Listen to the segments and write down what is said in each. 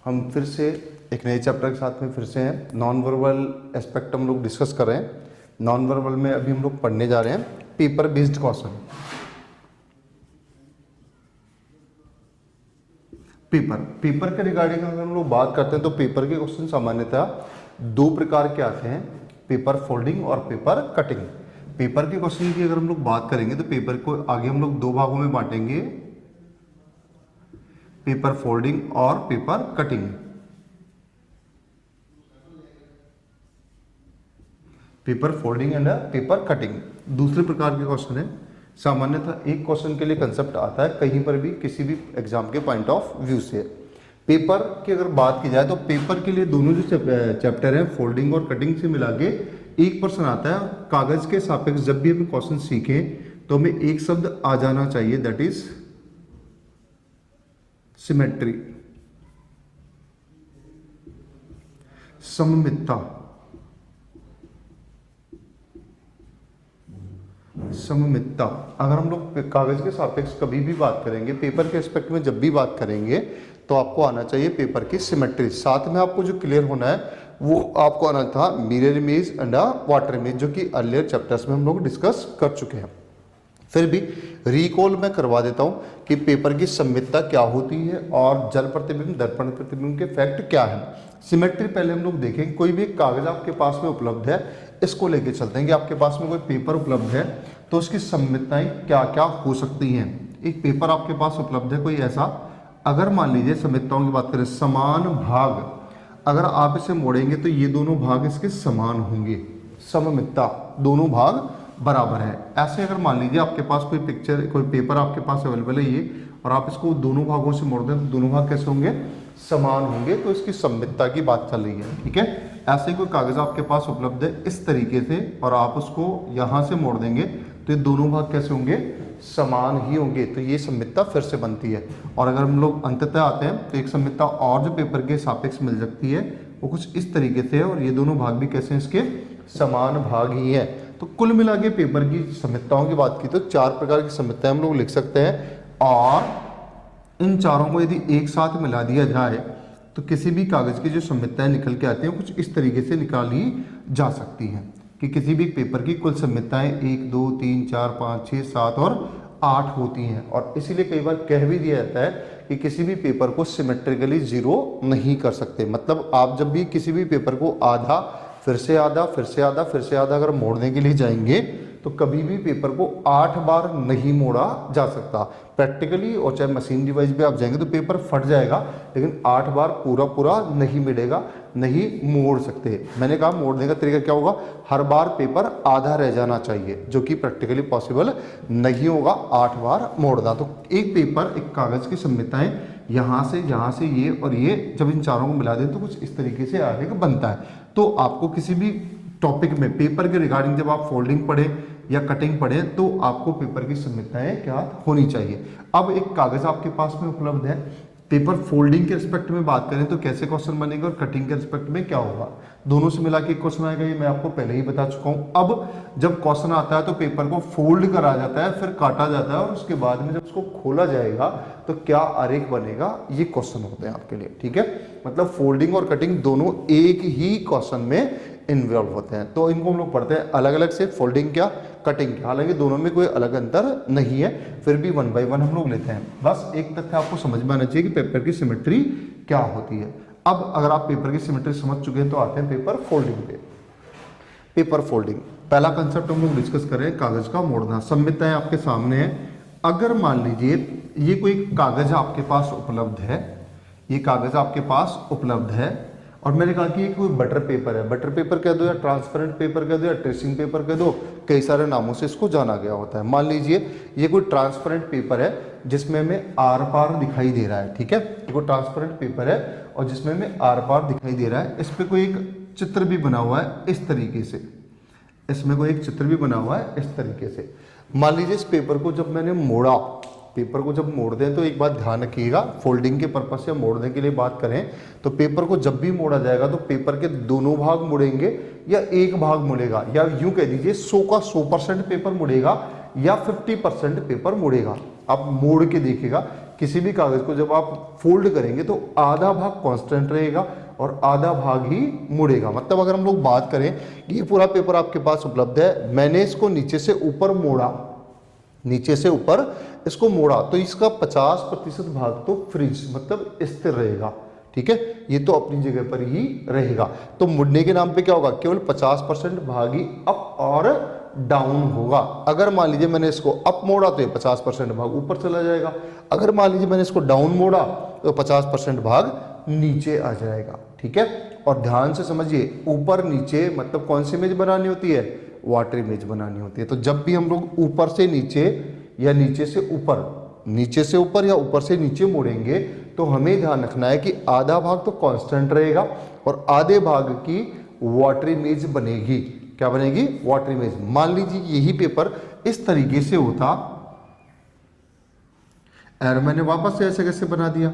हम फिर से एक नए चैप्टर के साथ में फिर से हैं। नॉन वर्बल एस्पेक्ट हम लोग डिस्कस कर रहे हैं। नॉन वर्बल में अभी हम लोग पढ़ने जा रहे हैं पेपर बेस्ड क्वेश्चन। पेपर के रिगार्डिंग अगर हम लोग बात करते हैं तो पेपर के क्वेश्चन सामान्यतः दो प्रकार के आते हैं, पेपर फोल्डिंग और पेपर कटिंग। पेपर के क्वेश्चन की अगर हम लोग बात करेंगे तो पेपर को आगे हम लोग दो भागों में बांटेंगे, पेपर फोल्डिंग और paper cutting. Paper folding and paper cutting दूसरे प्रकार के क्वेश्चन है। सामान्यतः एक क्वेश्चन के लिए कंसेप्ट आता है कहीं पर भी किसी भी एग्जाम के पॉइंट ऑफ व्यू से। पेपर की अगर बात की जाए तो पेपर के लिए दोनों जो चैप्टर हैं फोल्डिंग और कटिंग से मिला के एक पर्सन आता है। कागज के सापेक्ष जब भी हम क्वेश्चन सीखें तो हमें एक शब्द आ जाना चाहिए, दैट इज सिमेट्री, सममितता। सममितता अगर हम लोग कागज के सापेक्ष कभी भी बात करेंगे, पेपर के एस्पेक्ट में जब भी बात करेंगे तो आपको आना चाहिए पेपर की सिमेट्री। साथ में आपको जो क्लियर होना है वो आपको आना था mirror image and water image, जो कि अर्लियर चैप्टर्स में हम लोग डिस्कस कर चुके हैं। फिर भी रिकॉल मैं करवा देता हूं कि पेपर की सममितता क्या होती है और जल प्रतिबिंब दर्पण प्रतिबिंब के फैक्ट क्या है। सिमेट्री पहले हम लोग देखेंगे। कोई भी कागज आपके पास में उपलब्ध है, इसको लेके चलते हैं कि आपके पास में कोई पेपर उपलब्ध है तो उसकी सममितताएं क्या क्या हो सकती हैं। एक पेपर आपके पास उपलब्ध है कोई ऐसा, अगर मान लीजिए सममितताओं की बात करें, समान भाग अगर आप इसे मोड़ेंगे तो ये दोनों भाग इसके समान होंगे, सममितता दोनों भाग बराबर है। ऐसे अगर मान लीजिए आपके पास कोई पिक्चर कोई पेपर आपके पास अवेलेबल है ये, और आप इसको दोनों भागों से मोड़ दें तो दोनों भाग कैसे होंगे, समान होंगे, तो इसकी सममितता की बात चल रही है। ठीक है, ऐसे कोई कागज आपके पास उपलब्ध है इस तरीके से और आप उसको यहाँ से मोड़ देंगे तो ये दोनों भाग कैसे होंगे, समान ही होंगे, तो ये सममितता फिर से बनती है। और अगर हम लोग अंततः आते हैं तो एक सममितता और जो पेपर के सापेक्ष मिल सकती है वो कुछ इस तरीके से है, और ये दोनों भाग भी कैसे हैं, इसके समान भाग ही है। तो कुल मिला के पेपर की सममितताओं की बात की तो चार प्रकार की सममितताएं हम लोग लिख सकते हैं, और इन चारों को यदि एक साथ मिला दिया जाए तो किसी भी कागज की जो सममितताएं निकल के आती हैं कुछ इस तरीके से निकाली जा सकती हैं कि किसी भी पेपर की कुल सममितताएं 1 2 3 4 5 6 7 और 8 होती हैं। और इसीलिए कई बार कह भी दिया जाता है कि किसी भी पेपर को सिमेट्रिकली जीरो नहीं कर सकते। मतलब आप जब भी किसी भी पेपर को आधा फिर से आधा फिर से आधा फिर से आधा अगर मोड़ने के लिए जाएंगे तो कभी भी पेपर को 8 बार नहीं मोड़ा जा सकता प्रैक्टिकली, और चाहे मशीन डिवाइस भी आप जाएंगे तो पेपर फट जाएगा, लेकिन 8 बार पूरा पूरा नहीं मिलेगा, नहीं मोड़ सकते। मैंने कहा मोड़ने का तरीका क्या होगा, हर बार पेपर आधा रह जाना चाहिए, जो कि प्रैक्टिकली पॉसिबल नहीं होगा 8 बार मोड़ना। तो एक पेपर एक कागज की सममितताएं यहाँ से ये और ये जब इन चारों को मिला दें तो कुछ इस तरीके से आगे का बनता है। तो आपको किसी भी टॉपिक में पेपर के रिगार्डिंग जब आप फोल्डिंग पढ़े या कटिंग पढ़े तो आपको पेपर की सममितताएं क्या होनी चाहिए। अब एक कागज आपके पास में उपलब्ध है, पेपर फोल्डिंग के रिस्पेक्ट में बात करें तो कैसे क्वेश्चन बनेगा और कटिंग के रिस्पेक्ट में क्या होगा, दोनों से मिला के एक क्वेश्चन आएगा, ये मैं आपको पहले ही बता चुका हूँ। अब जब क्वेश्चन आता है तो पेपर को फोल्ड करा जाता है, फिर काटा जाता है, और उसके बाद में जब उसको खोला जाएगा तो क्या आरेख बनेगा, ये क्वेश्चन होते हैं आपके लिए। ठीक है, मतलब फोल्डिंग और कटिंग दोनों एक ही क्वेश्चन में इन्वॉल्व होते हैं। तो इनको हम लोग पढ़ते हैं अलग अलग से, फोल्डिंग क्या कटिंग क्या, हालांकि दोनों में कोई अलग अंतर नहीं है, फिर भी 1 बाय 1 हम लोग लेते हैं। बस एक तथ्य आपको समझ में आना चाहिए कि पेपर की सिमेट्री क्या होती है। अब अगर आप पेपर की सिमेट्री समझ चुके हैं तो आते हैं पेपर फोल्डिंग पे। पेपर फोल्डिंग पहला कंसेप्ट हम लोग डिस्कस कर रहे हैं, कागज का मोड़ना। सममितताएं आपके सामने है। अगर मान लीजिए ये कोई कागज आपके पास उपलब्ध है, ये कागज आपके पास उपलब्ध है, और मैंने कहा कि ये कोई बटर पेपर है, बटर पेपर कह दो या ट्रांसपेरेंट पेपर कह दो या ट्रेसिंग पेपर कह दो, कई सारे नामों से इसको जाना गया होता है। मान लीजिए ये कोई ट्रांसपेरेंट पेपर है जिसमें हमें आर पार दिखाई दे रहा है। ठीक है, ये कोई ट्रांसपेरेंट पेपर है और जिसमें हमें आर पार दिखाई दे रहा है। इस पर कोई एक चित्र भी बना हुआ है इस तरीके से, इसमें कोई एक चित्र भी बना हुआ है इस तरीके से। मान लीजिए इस पेपर को जब मैंने मोड़ा, पेपर को जब मोड़ दें तो एक बात ध्यान रखिएगा, फोल्डिंग के पर्पज से मोड़ने के लिए बात करें तो पेपर को जब भी मोड़ा जाएगा तो पेपर के दोनों भाग मुड़ेंगे या एक भाग मुड़ेगा, या यूं कह दीजिए 100 का 100% पेपर मुड़ेगा या 50% पेपर मुड़ेगा। आप मोड़ के देखिएगा किसी भी कागज को जब आप फोल्ड करेंगे तो आधा भाग कांस्टेंट रहेगा और आधा भाग ही मुड़ेगा। मतलब अगर हम लोग बात करें कि ये पूरा पेपर आपके पास उपलब्ध है, मैंने इसको नीचे से ऊपर मोड़ा, नीचे से ऊपर इसको मोड़ा, तो इसका 50% भाग तो फ्रीज मतलब स्थिर रहेगा। ठीक है, ये तो अपनी जगह पर ही रहेगा। तो मुड़ने के नाम पे क्या होगा, केवल 50% भाग ही अप और डाउन होगा। अगर मान लीजिए मैंने इसको अप मोड़ा तो ये 50% भाग ऊपर चला जाएगा, अगर मान लीजिए मैंने इसको डाउन मोड़ा तो 50% भाग नीचे आ जाएगा। ठीक है, और ध्यान से समझिए, ऊपर नीचे मतलब कौन सी इमेज बनानी होती है, वाटर इमेज बनानी होती है। तो जब भी हम लोग ऊपर से नीचे या नीचे से ऊपर, नीचे से ऊपर या ऊपर से नीचे मोड़ेंगे तो हमें ध्यान रखना है कि आधा भाग तो कांस्टेंट रहेगा और आधे भाग की वाटर इमेज बनेगी। क्या बनेगी, वाटर इमेज। मान लीजिए यही पेपर इस तरीके से होता, और मैंने वापस से ऐसे कैसे बना दिया,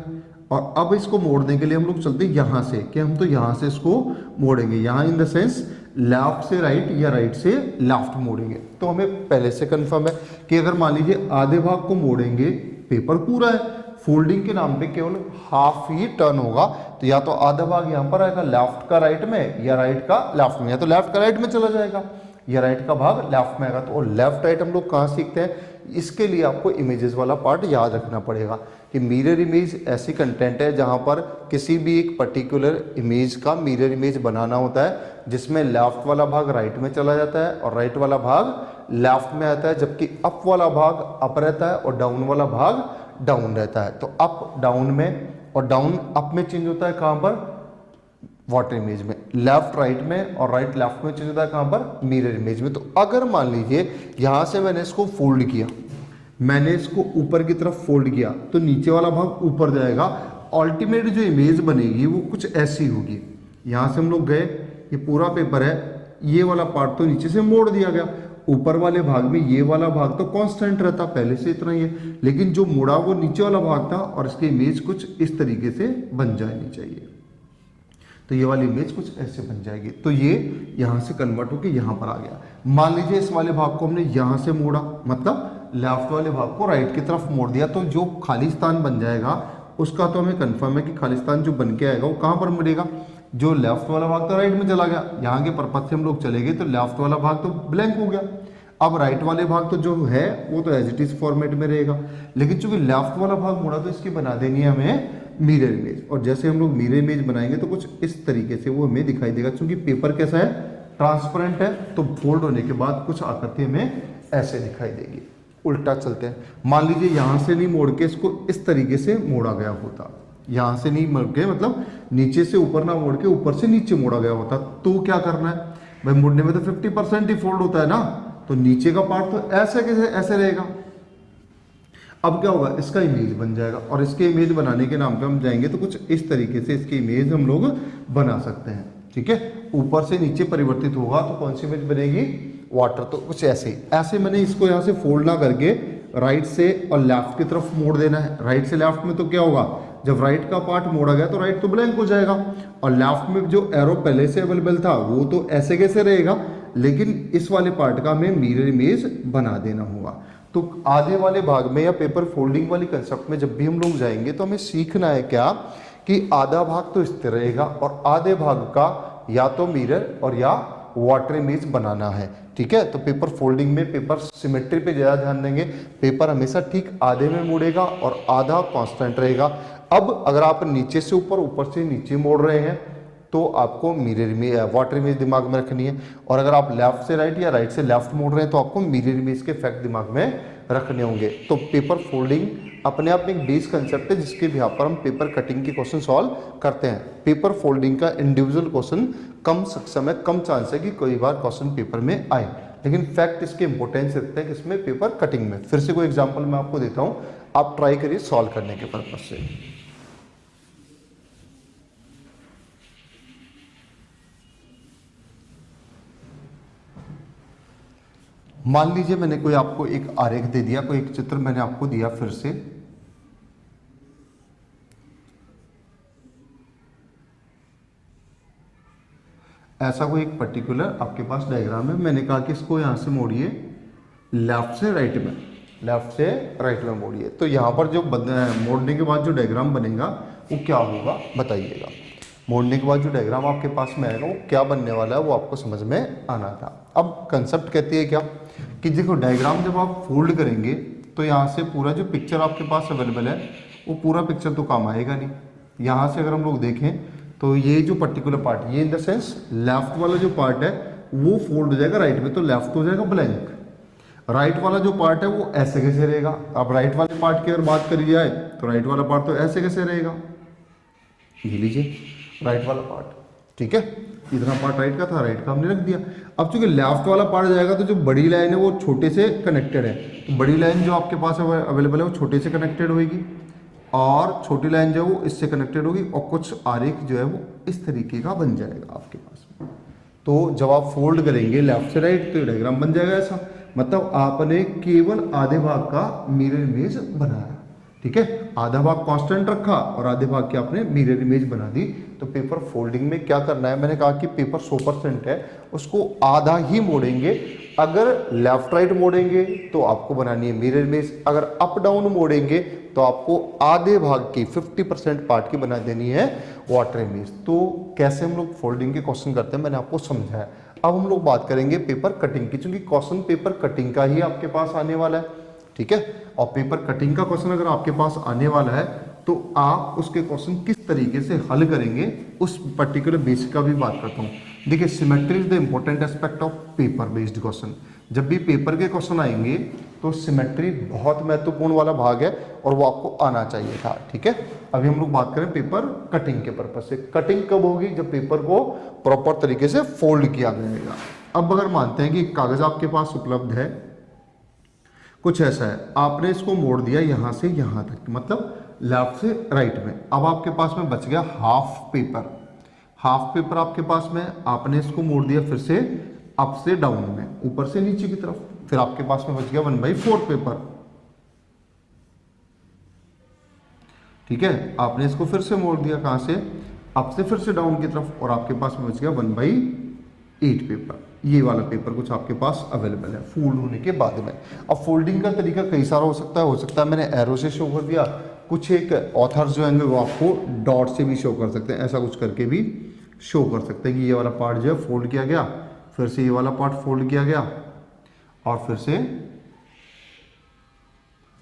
और अब इसको मोड़ने के लिए हम लोग चलते यहां से, कि हम तो यहां से इसको मोड़ेंगे, यहां इन द सेंस लेफ्ट से राइट या राइट से लेफ्ट मोड़ेंगे। तो हमें पहले से कंफर्म है कि अगर मान लीजिए आधे भाग को मोड़ेंगे, पेपर पूरा है, फोल्डिंग के नाम पे केवल हाफ ही टर्न होगा, तो या तो आधा भाग यहां पर आएगा लेफ्ट का राइट में या राइट का लेफ्ट में, या तो लेफ्ट का राइट में चला जाएगा या राइट का भाग लेफ्ट में आएगा। तो लेफ्ट राइट हम लोग कहाँ सीखते हैं, इसके लिए आपको इमेजेस वाला पार्ट याद रखना पड़ेगा कि मिरर इमेज ऐसी कंटेंट है जहां पर किसी भी एक पर्टिकुलर इमेज का मिरर इमेज बनाना होता है, जिसमें लेफ्ट वाला भाग राइट में चला जाता है और राइट वाला भाग लेफ्ट में आता है, जबकि अप वाला भाग अप रहता है और डाउन वाला भाग डाउन रहता है। तो अप डाउन में और डाउन अप में चेंज होता है, कहां पर, वाटर इमेज में, लेफ्ट राइट में और राइट लेफ्ट में चेंज होता है, कहां पर, मिरर इमेज में। तो अगर मान लीजिए यहां से मैंने इसको फोल्ड किया, मैंने इसको ऊपर की तरफ फोल्ड किया, तो नीचे वाला भाग ऊपर जाएगा, अल्टीमेट जो इमेज बनेगी वो कुछ ऐसी होगी। यहां से हम लोग गए, ये पूरा पेपर है, ये वाला पार्ट तो नीचे से मोड़ दिया गया, ऊपर वाले भाग में ये वाला भाग तो कांस्टेंट रहता, पहले से इतना ही है, लेकिन जो मुड़ा वो नीचे वाला भाग था और इसकी इमेज कुछ इस तरीके से बन जानी चाहिए। तो ये वाली इमेज कुछ ऐसे बन जाएगी। तो ये यहां से कन्वर्ट होकर यहां पर आ गया। मान लीजिए इस वाले भाग को हमने यहां से मोड़ा, मतलब लेफ्ट वाले भाग को राइट की तरफ मोड़ दिया, तो जो खाली स्थान बन जाएगा उसका तो हमें कंफर्म है कि खाली स्थान जो बन के आएगा वो कहां पर मुड़ेगा, जो लेफ्ट वाला भाग तो राइट में चला गया, यहाँ के पर्पज से हम लोग चले गए तो लेफ्ट वाला भाग तो ब्लैंक हो गया। अब राइट वाले भाग तो जो है वो तो एज इट इज फॉर्मेट में रहेगा, लेकिन चूंकि लेफ्ट वाला भाग मुड़ा तो इसकी बना देनी है हमें मिरर इमेज। और जैसे हम लोग मिरर इमेज बनाएंगे तो कुछ इस तरीके से वो हमें दिखाई देगा, क्योंकि पेपर कैसा है, ट्रांसपेरेंट है, तो फोल्ड होने के बाद कुछ आकृति हमें ऐसे दिखाई देगी। उल्टा चलते हैं, मान लीजिए यहां से नहीं मोड़ के इसको इस तरीके से मोड़ा गया होता, यहां से नहीं मोड़ के, मतलब नीचे से ऊपर ना मोड़ के ऊपर से नीचे मोड़ा गया होता, तो क्या करना है भाई, मुड़ने में तो 50% ही फोल्ड होता है ना, तो नीचे का पार्ट तो ऐसे कैसे ऐसे रहेगा। अब क्या होगा, इसका इमेज बन जाएगा, और इसके इमेज बनाने के नाम पे हम जाएंगे तो कुछ इस तरीके से इसकी इमेज हम लोग बना सकते हैं। ठीक है, ऊपर से नीचे परिवर्तित होगा तो कौन सी इमेज बनेगी, वाटर। तो कुछ ऐसे ऐसे मैंने इसको यहाँ से फोल्ड ना करके राइट से और लेफ्ट की तरफ मोड़ देना है। राइट से लेफ्ट में तो क्या होगा, जब राइट का पार्ट मोड़ा गया तो राइट तो ब्लैंक हो जाएगा, और लेफ्ट में जो एरो पहले से अवेलेबल था वो तो ऐसे कैसे रहेगा, लेकिन इस वाले पार्ट का हमें मिरर इमेज बना देना होगा। तो आधे वाले भाग में या पेपर फोल्डिंग वाली कंसेप्ट में जब भी हम लोग जाएंगे तो हमें सीखना है क्या, कि आधा भाग तो स्थिर रहेगा और आधे भाग का या तो मिरर और या वाटर इमेज बनाना है। ठीक है, तो पेपर फोल्डिंग में पेपर सिमेट्री पे ज़्यादा ध्यान देंगे, पेपर हमेशा ठीक आधे में मुड़ेगा और आधा कांस्टेंट रहेगा। अब अगर आप नीचे से ऊपर, ऊपर से नीचे मोड़ रहे हैं तो आपको मिरर इमेज, वाटर इमेज दिमाग में रखनी है, और अगर आप लेफ्ट से राइट या राइट से लेफ्ट मोड़ रहे हैं तो आपको मिरर इमेज के फैक्ट दिमाग में रखने होंगे। तो पेपर फोल्डिंग अपने आप में एक बेस कंसेप्ट है जिसके भी पर हम पेपर कटिंग के क्वेश्चन सॉल्व करते हैं। पेपर फोल्डिंग का इंडिविजुअल क्वेश्चन कम सक्षम है, कम चांस है कि कोई बार क्वेश्चन पेपर में आए, लेकिन फैक्ट इसके इंपॉर्टेंस रखते हैं किसमें, पेपर कटिंग में। फिर से कोई एग्जाम्पल मैं आपको देता हूँ, आप ट्राई करिए सॉल्व करने के पर्पज से। मान लीजिए मैंने कोई आपको एक आरेख दे दिया, कोई एक चित्र मैंने आपको दिया, फिर से ऐसा कोई एक पर्टिकुलर आपके पास डायग्राम है, मैंने कहा कि इसको यहां से मोड़िए लेफ्ट से राइट में, लेफ्ट से राइट में मोड़िए। तो यहाँ पर जो मोड़ने के बाद जो डायग्राम बनेगा वो क्या होगा बताइएगा। मोड़ने के बाद जो डायग्राम आपके पास में आएगा वो क्या बनने वाला है वो आपको समझ में आना था। अब कंसेप्ट कहती है क्या कि देखो डायग्राम जब आप फोल्ड करेंगे तो यहाँ से पूरा जो पिक्चर आपके पास अवेलेबल है वो पूरा पिक्चर तो काम आएगा नहीं। यहाँ से अगर हम लोग देखें तो ये जो पर्टिकुलर पार्ट, ये इन द सेंस लेफ्ट वाला जो पार्ट है वो फोल्ड हो जाएगा राइट में, तो लेफ्ट हो जाएगा ब्लैंक। राइट वाला जो पार्ट है वो ऐसे कैसे रहेगा। अब राइट वाले पार्ट की अगर बात करी जाए तो राइट वाला पार्ट तो ऐसे कैसे रहेगा, ये लीजिए राइट वाला पार्ट, ठीक है। इतना पार्ट राइट का था, राइट का हमने रख दिया। अब चूंकि लेफ्ट वाला पार्ट जाएगा तो जो बड़ी लाइन है वो छोटे से कनेक्टेड है, तो बड़ी लाइन जो आपके पास अवेलेबल है वो छोटे से कनेक्टेड होगी और छोटी लाइन जो है वो इससे कनेक्टेड होगी और कुछ आरेख जो है वो इस तरीके का बन जाएगा आपके पास में। तो जब आप फोल्ड करेंगे लेफ्ट से राइट तो डायग्राम बन जाएगा ऐसा, मतलब आपने केवल आधे भाग का मिरर इमेज बनाया, ठीक है। आधा भाग कांस्टेंट रखा और आधे भाग की आपने मिरर इमेज बना दी। तो पेपर फोल्डिंग में क्या करना है, मैंने कहा कि पेपर 100% है उसको आधा ही मोड़ेंगे। अगर लेफ्ट राइट मोड़ेंगे तो आपको बनानी है मिरर इमेज, अगर अप डाउन मोड़ेंगे तो आपको आधे भाग की 50% पार्ट की बना देनी है वाटर इमेज। तो कैसे हम लोग फोल्डिंग के क्वेश्चन करते हैं मैंने आपको समझाया। अब हम लोग बात करेंगे पेपर कटिंग की, क्योंकि क्वेश्चन पेपर कटिंग का ही आपके पास आने वाला है, ठीक है। और पेपर कटिंग का क्वेश्चन अगर आपके पास आने वाला है तो आप उसके क्वेश्चन किस तरीके से हल करेंगे उस पर्टिकुलर बेसिक का भी बात करता हूँ। देखिए symmetry is the important aspect of paper based question. जब भी पेपर के क्वेश्चन आएंगे तो सिमेट्री बहुत महत्वपूर्ण वाला भाग है और वो आपको आना चाहिए था, ठीक है। अभी हम लोग बात करें पेपर कटिंग के पर्पज से। कटिंग कब होगी, जब पेपर को प्रॉपर तरीके से फोल्ड किया जाएगा। अब अगर मानते हैं कि कागज आपके पास उपलब्ध है, कुछ ऐसा है, आपने इसको मोड़ दिया यहाँ से यहाँ तक, मतलब लेफ्ट से राइट में। अब आपके पास में बच गया हाफ पेपर। हाफ पेपर आपके पास में, आपने इसको मोड़ दिया फिर से अप से डाउन में, ऊपर से नीचे की तरफ। फिर आपके पास में बच गया 1/4 पेपर, ठीक है। आपने इसको फिर से मोड़ दिया, कहां से, अप से फिर से डाउन की तरफ, और आपके पास में बच गया 1/8 पेपर। ये वाला पेपर कुछ आपके पास अवेलेबल है फोल्ड होने के बाद में। अब फोल्डिंग का तरीका कई सारा हो सकता है मैंने एरो से शो कर दिया, कुछ एक ऑथर जो होंगे वो आपको डॉट से भी शो कर सकते हैं, ऐसा कुछ करके भी शो कर सकते हैं कि ये वाला पार्ट जो है फोल्ड किया गया, फिर से ये वाला पार्ट फोल्ड किया गया और फिर से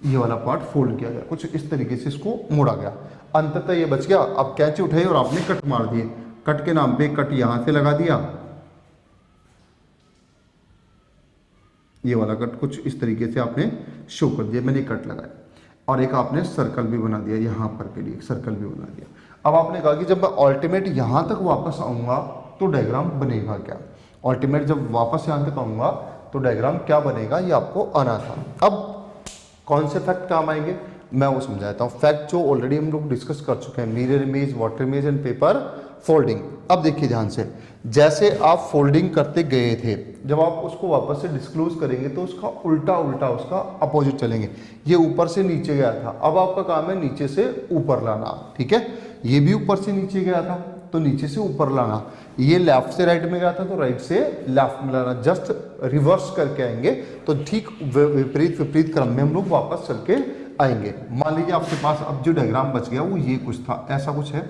ये वाला पार्ट फोल्ड किया गया, कुछ इस तरीके से इसको मोड़ा गया। अंततः ये बच गया। अब कैंची उठाई और आपने कट मार दिए, कट के नाम पे कट यहां से लगा दिया, ये वाला कट कुछ इस तरीके से आपने शो कर दिया, मैंने कट लगाया, और एक आपने सर्कल भी बना दिया, यहां पर के लिए एक सर्कल भी बना दिया। अब आपने कहा कि जब मैं अल्टीमेट यहां तक वापस आऊंगा तो डायग्राम बनेगा क्या। अल्टीमेट जब वापस यहां तक आऊंगा तो डायग्राम क्या बनेगा ये आपको आना था। अब कौन से फैक्ट काम आएंगे मैं वो समझाता हूँ। फैक्ट जो ऑलरेडी हम लोग डिस्कस कर चुके हैं, mirror image, water image and paper folding. अब देखिए ध्यान से, जैसे आप फोल्डिंग करते गए थे, जब आप उसको वापस से डिस्क्लोज करेंगे तो उसका उल्टा उसका अपोजिट चलेंगे। ये ऊपर से नीचे गया था, अब आपका काम है नीचे से ऊपर लाना, ठीक है। ये भी ऊपर से नीचे गया था तो नीचे से ऊपर लाना, ये लेफ्ट से राइट में गया था तो राइट से लेफ्ट में लाना, जस्ट रिवर्स करके आएंगे तो ठीक विपरीत क्रम में हम लोग वापस चल के आएंगे। मान लीजिए आपके पास अब जो डायग्राम बच गया वो ये कुछ था, ऐसा कुछ है,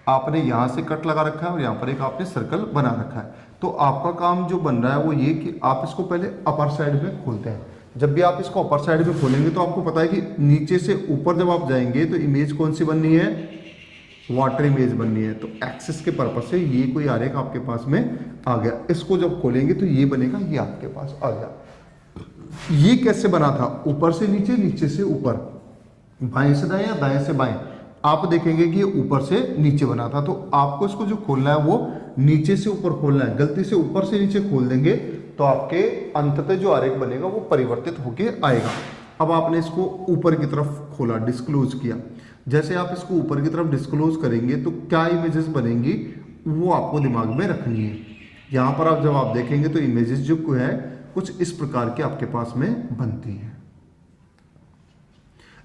आपने यहाँ से कट लगा रखा है और यहाँ पर एक आपने सर्कल बना रखा है। तो आपका काम जो बन रहा है वो ये कि आप इसको पहले अपर साइड में खोलते हैं। जब भी आप इसको अपर साइड में खोलेंगे तो आपको पता है कि नीचे से ऊपर जब आप जाएंगे तो इमेज कौन सी बननी है, वाटर इमेज बननी है। तो एक्सिस के पर्पज से ये कोई आरेख आपके पास में आ गया, इसको जब खोलेंगे तो ये बनेगा, ये आपके पास आ गया। ये कैसे बना था, ऊपर से नीचे, नीचे से ऊपर, बाएं से दाएं या दाएं से बाएं। आप देखेंगे कि ये ऊपर से नीचे बना था, तो आपको इसको जो खोलना है वो नीचे से ऊपर खोलना है। गलती से ऊपर से नीचे खोल देंगे तो आपके अंततः जो आरेख बनेगा वो परिवर्तित होके आएगा। अब आपने इसको ऊपर की तरफ खोला, डिस्क्लोज किया। जैसे आप इसको ऊपर की तरफ डिस्क्लोज करेंगे तो क्या इमेजेस बनेंगी वो आपको दिमाग में रखनी है। यहाँ पर आप जब आप देखेंगे तो इमेजेस जो है कुछ इस प्रकार के आपके पास में बनती है,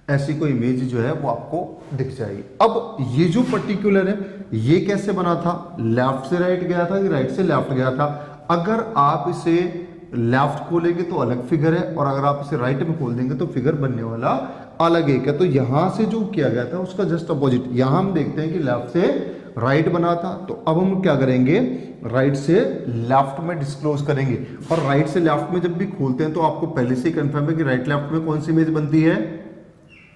ऐसी कोई इमेज जो है वो आपको दिख जाएगी। अब ये जो पर्टिकुलर है ये कैसे बना था, लेफ्ट से राइट गया था कि राइट से लेफ्ट गया था। अगर आप इसे लेफ्ट खोलेंगे तो अलग फिगर है, और अगर आप इसे राइट में खोल देंगे तो फिगर बनने वाला अलग एक है। तो यहां से जो किया गया था उसका जस्ट अपोजिट, यहां हम देखते हैं कि लेफ्ट से राइट बना था, तो अब हम क्या करेंगे, राइट से लेफ्ट में डिस्क्लोज करेंगे। और राइट से लेफ्ट में जब भी खोलते हैं तो आपको पहले से ही कंफर्म है कि राइट लेफ्ट में कौन सी इमेज बनती है,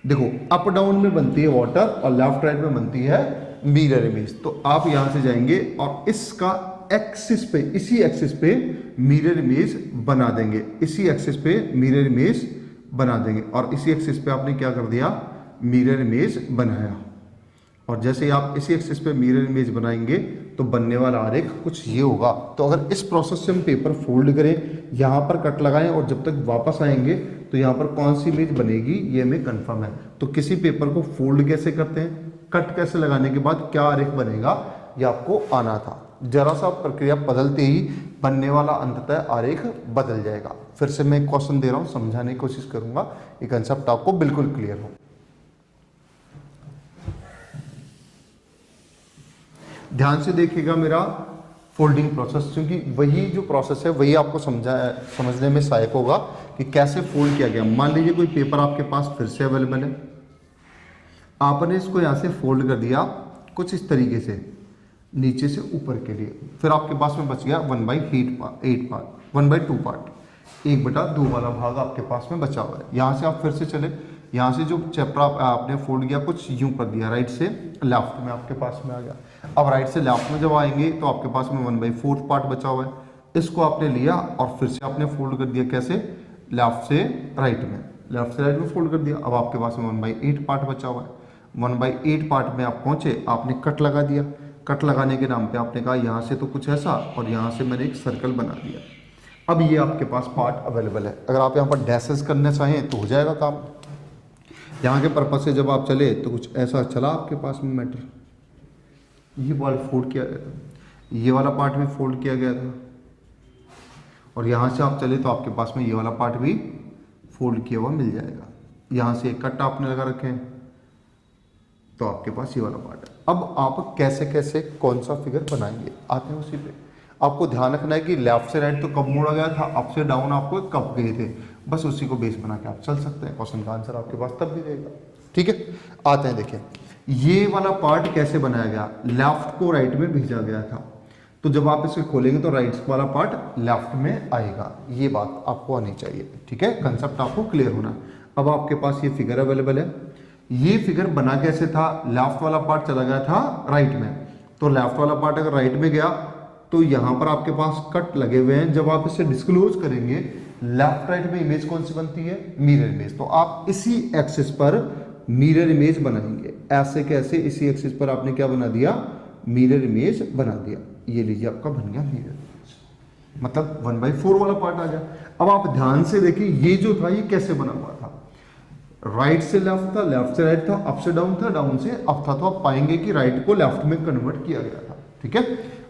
देखो अप डाउन में बनती है वाटर, और लेफ्ट राइट में बनती है मिरर इमेज। तो आप यहां से जाएंगे और इसका एक्सिस पे, इसी एक्सिस पे मिरर इमेज बना देंगे, इसी एक्सिस पे मिरर इमेज बना देंगे, और इसी एक्सिस पे आपने क्या कर दिया, मिरर इमेज बनाया। और जैसे ही आप इसी एक्सिस पे मिरर इमेज बनाएंगे तो बनने वाला आरेख कुछ ये होगा। तो अगर इस प्रोसेस से हम पेपर फोल्ड करें, यहाँ पर कट लगाएं और जब तक वापस आएंगे तो यहाँ पर कौन सी इमेज बनेगी ये हमें कंफर्म है। तो किसी पेपर को फोल्ड कैसे करते हैं, कट कैसे लगाने के बाद क्या आरेख बनेगा, ये आपको आना था। जरा सा प्रक्रिया बदलते ही बनने वाला अंततः आरेख बदल जाएगा। फिर से मैं क्वेश्चन दे रहा हूँ, समझाने की कोशिश करूंगा, ये कंसेप्ट आपको बिल्कुल क्लियर हो। ध्यान से देखिएगा मेरा फोल्डिंग प्रोसेस, क्योंकि वही जो प्रोसेस है वही आपको समझने में सहायक होगा कि कैसे फोल्ड किया गया। मान लीजिए कोई पेपर आपके पास फिर से अवेलेबल है, आपने इसको यहाँ से फोल्ड कर दिया कुछ इस तरीके से नीचे से ऊपर के लिए, फिर आपके पास में बच गया 1/8 पार्ट, 1/2 पार्ट, 1/2 वाला भाग आपके पास में बचा हुआ है। यहाँ से आप फिर से चले, यहाँ से जो चैप्टर आपने फोल्ड किया कुछ यूं कर दिया, राइट से लेफ्ट में आपके पास में आ गया। अब राइट से लेफ्ट में जब आएंगे तो आपके पास में 1/4 पार्ट बचा हुआ है, इसको आपने लिया और फिर से आपने फोल्ड कर दिया, कैसे, लेफ्ट से राइट में, लेफ्ट से राइट में फोल्ड कर दिया। अब आपके पास में 1/8 पार्ट बचा हुआ है, 1/8 पार्ट में आप पहुंचे, आपने कट लगा दिया। कट लगाने के नाम पे आपने कहा यहाँ से तो कुछ ऐसा और यहाँ से मैंने एक सर्कल बना दिया। अब ये आपके पास पार्ट अवेलेबल है। अगर आप यहाँ पर डैसेस करना चाहें तो हो जाएगा काम। यहाँ के पर्पज से जब आप चले तो कुछ ऐसा चला आपके पास में मैटर, ये वाला फोल्ड किया गया था, ये वाला पार्ट भी फोल्ड किया गया था, और यहाँ से आप चले तो आपके पास में ये वाला पार्ट भी फोल्ड किया हुआ मिल जाएगा। यहाँ से एक कट आपने लगा रखे हैं तो आपके पास ये वाला पार्ट है। अब आप कैसे कैसे कौन सा फिगर बनाएंगे, आते हैं उसी पे। आपको ध्यान रखना है कि लेफ्ट से राइट तो कब मोड़ा गया था, अप से डाउन आपको कब गए थे, बस उसी को बेस बना के आप चल सकते हैं। क्वेश्चन का आंसर आपके पास तब भी रहेगा। ठीक है, आते हैं, देखिए ये वाला पार्ट कैसे बनाया गया, लेफ्ट को राइट में भेजा गया था, तो जब आप इसे खोलेंगे तो राइट वाला पार्ट लेफ्ट में आएगा। ये बात आपको आनी चाहिए। ठीक है, कंसेप्ट आपको क्लियर होना। अब आपके पास ये फिगर अवेलेबल है, ये फिगर बना कैसे था, लेफ्ट वाला पार्ट चला गया था राइट में, तो लेफ्ट वाला पार्ट अगर राइट में गया तो यहां पर आपके पास कट लगे हुए हैं। जब आप इसे डिस्क्लोज करेंगे लेफ्ट राइट में इमेज कौन सी बनती है, मिरर इमेज। तो आप इसी एक्सिस पर मिरर इमेज बनाएंगे, ऐसे कैसे, इसी एक्सिस पर आपने क्या बना दिया, मिरर इमेज बना दिया। ये लीजिए आपका बन गया मिरर इमेज, मतलब 1/4 वाला पार्ट आ गया। अब आप ध्यान से देखिए ये जो था ये कैसे बना हुआ था, राइट से लेफ्ट था, लेफ्ट से राइट था, अप से डाउन था, डाउन से अप था। तो आप पाएंगे कि राइट को लेफ्ट में कन्वर्ट किया गया था। ठीक है,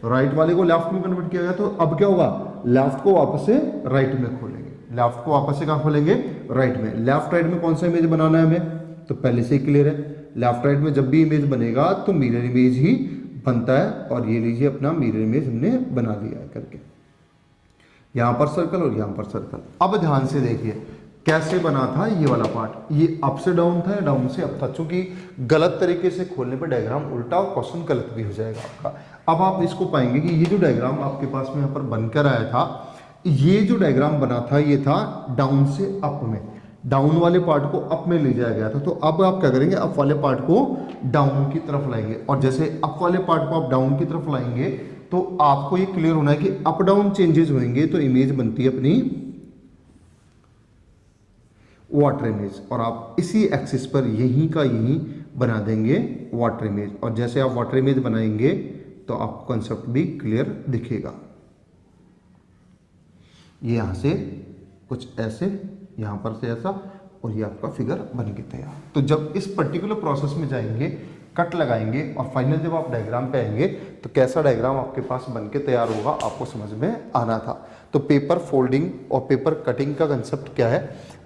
राइट वाले को लेफ्ट में कन्वर्ट किया गया, तो अब क्या होगा, लेफ्ट को वापस से राइट में खोलेंगे, लेफ्ट को वापस से कहाँ खोलेंगे, राइट में। लेफ्ट राइट में कौन सा इमेज बनाना है हमें, तो पहले से ही क्लियर है, लेफ्ट राइट में जब भी इमेज बनेगा तो मिरर इमेज ही बनता है। और ये लीजिए अपना मिरर इमेज हमने बना लिया है करके, यहां पर सर्कल और यहां पर सर्कल। अब ध्यान से देखिए कैसे बना था ये वाला पार्ट, ये अप से डाउन था, डाउन से अप था। चूंकि गलत तरीके से खोलने पर डायग्राम उल्टा और क्वेश्चन गलत भी हो जाएगा आपका। अब आप इसको पाएंगे कि ये जो डायग्राम आपके पास में यहाँ पर बनकर आया था, ये जो डायग्राम बना था ये था डाउन से अप में, डाउन वाले पार्ट को अप में ले जाया गया था। तो अब आप क्या करेंगे, अप वाले पार्ट को डाउन की तरफ लाएंगे, और जैसे अप वाले पार्ट को आप डाउन की तरफ लाएंगे तो आपको ये क्लियर होना है कि अप डाउन चेंजेस होंगे तो इमेज बनती है अपनी वाटर इमेज, और आप इसी एक्सिस पर यहीं का यहीं बना देंगे वाटर इमेज। और जैसे आप वाटर इमेज बनाएंगे तो आपको कंसेप्ट भी क्लियर दिखेगा। ये यहां से कुछ ऐसे, यहां पर से ऐसा, और ये आपका फिगर बन के तैयार। तो जब इस पर्टिकुलर प्रोसेस में जाएंगे, कट लगाएंगे और फाइनल जब आप डायग्राम पे आएंगे तो कैसा डायग्राम आपके पास बन के तैयार होगा आपको समझ में आना था। तो पेपर फोल्डिंग और पेपर कटिंग का कंसेप्ट क्या है,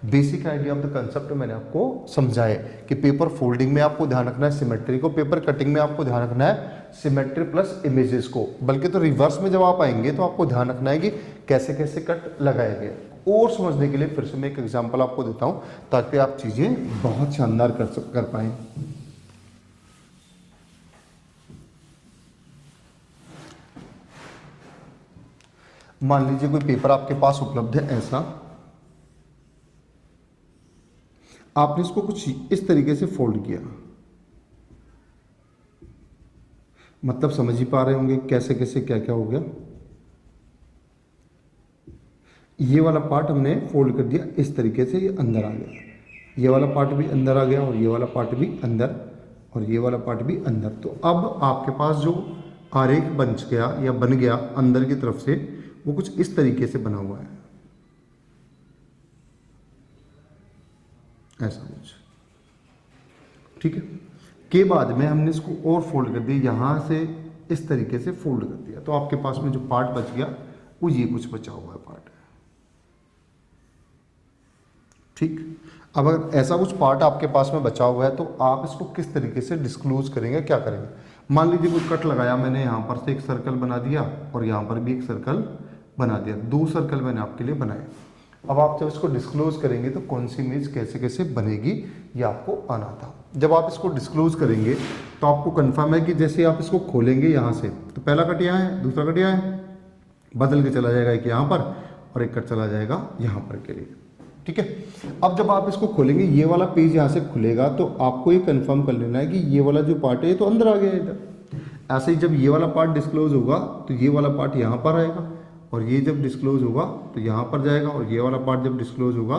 basic idea of the concept मैंने आपको समझाया कि पेपर फोल्डिंग में आपको ध्यान रखना है सिमेट्री को, पेपर कटिंग में आपको ध्यान रखना है सिमेट्री प्लस इमेजेस को। बल्कि तो रिवर्स में जब आप आएंगे तो आपको ध्यान रखना है कि कैसे कैसे कट लगाए गए। और समझने के लिए फिर से मैं एक एग्जांपल आपको देता हूं ताकि आप चीजें बहुत शानदार कर पाए। मान लीजिए कोई पेपर आपके पास उपलब्ध है ऐसा, आपने इसको कुछ इस तरीके से फोल्ड किया, मतलब समझ ही पा रहे होंगे कैसे कैसे क्या क्या हो गया। ये वाला पार्ट हमने फोल्ड कर दिया इस तरीके से, ये अंदर आ गया, ये वाला पार्ट भी अंदर आ गया और ये वाला पार्ट भी अंदर और ये वाला पार्ट भी अंदर। तो अब आपके पास जो आरेख बन गया या बन गया अंदर की तरफ से, वो कुछ इस तरीके से बना हुआ है, ऐसा कुछ, ठीक है। के बाद में हमने इसको और फोल्ड कर दिया, यहां से इस तरीके से फोल्ड कर दिया, तो आपके पास में जो पार्ट बच गया वो ये कुछ बचा हुआ है पार्ट, ठीक। अब अगर ऐसा कुछ पार्ट आपके पास में बचा हुआ है तो आप इसको किस तरीके से डिस्क्लोज करेंगे, क्या करेंगे। मान लीजिए कोई कट लगाया मैंने, यहाँ पर से एक सर्कल बना दिया और यहाँ पर भी एक सर्कल बना दिया, 2 सर्कल मैंने आपके लिए बनाए। अब आप जब इसको डिस्क्लोज करेंगे तो कौन सी इमेज कैसे कैसे बनेगी ये आपको आना था। जब आप इसको डिस्क्लोज करेंगे तो आपको कंफर्म है कि जैसे आप इसको खोलेंगे यहाँ से, तो पहला कट यहाँ है, दूसरा कट यहाँ है, बदल के चला जाएगा एक यहाँ पर और एक कट चला जाएगा यहाँ पर के लिए, ठीक है। अब जब आप इसको खोलेंगे, ये वाला पेज यहाँ से खुलेगा तो आपको ये कंफर्म कर लेना है कि ये वाला जो पार्ट है ये तो अंदर आ गया इधर। ऐसे ही जब ये वाला पार्ट डिस्क्लोज होगा तो ये वाला पार्ट यहाँ पर आएगा और ये जब डिस्क्लोज होगा तो यहाँ पर जाएगा और ये वाला पार्ट जब डिस्क्लोज होगा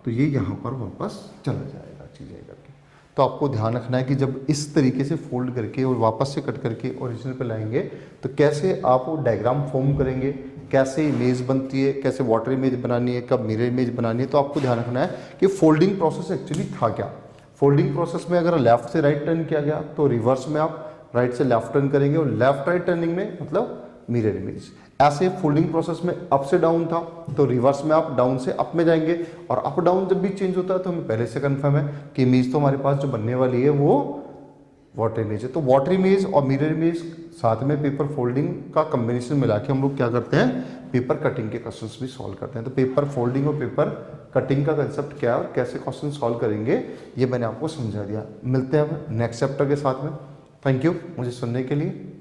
तो ये यहाँ पर वापस चला जाएगा चीज़ें करके। तो आपको ध्यान रखना है कि जब इस तरीके से फोल्ड करके और वापस से कट करके ओरिजिनल पे लाएंगे तो कैसे आप वो डायग्राम फॉर्म करेंगे, कैसे इमेज बनती है, कैसे वाटर इमेज बनानी है, कब मिरर इमेज बनानी है। तो आपको ध्यान रखना है कि फोल्डिंग प्रोसेस एक्चुअली था क्या। फोल्डिंग प्रोसेस में अगर लेफ्ट से राइट टर्न किया गया तो रिवर्स में आप राइट से लेफ्ट टर्न करेंगे और लेफ्ट राइट टर्निंग में मतलब मिरर इमेज। ऐसे फोल्डिंग प्रोसेस में अप से डाउन था तो रिवर्स में आप डाउन से अप में जाएंगे, और अप डाउन जब भी चेंज होता है तो हमें पहले से कंफर्म है कि इमेज तो हमारे पास जो बनने वाली है वो वाटर इमेज है। तो वाटर इमेज और मिरर इमेज साथ में पेपर फोल्डिंग का कॉम्बिनेशन मिला के हम लोग क्या करते हैं, पेपर कटिंग के क्वेश्चंस भी सॉल्व करते हैं। तो पेपर फोल्डिंग और पेपर कटिंग का कंसेप्ट क्या है और कैसे क्वेश्चन सॉल्व करेंगे ये मैंने आपको समझा दिया। मिलते हैं अब नेक्स्ट चैप्टर के साथ में। थैंक यू मुझे सुनने के लिए।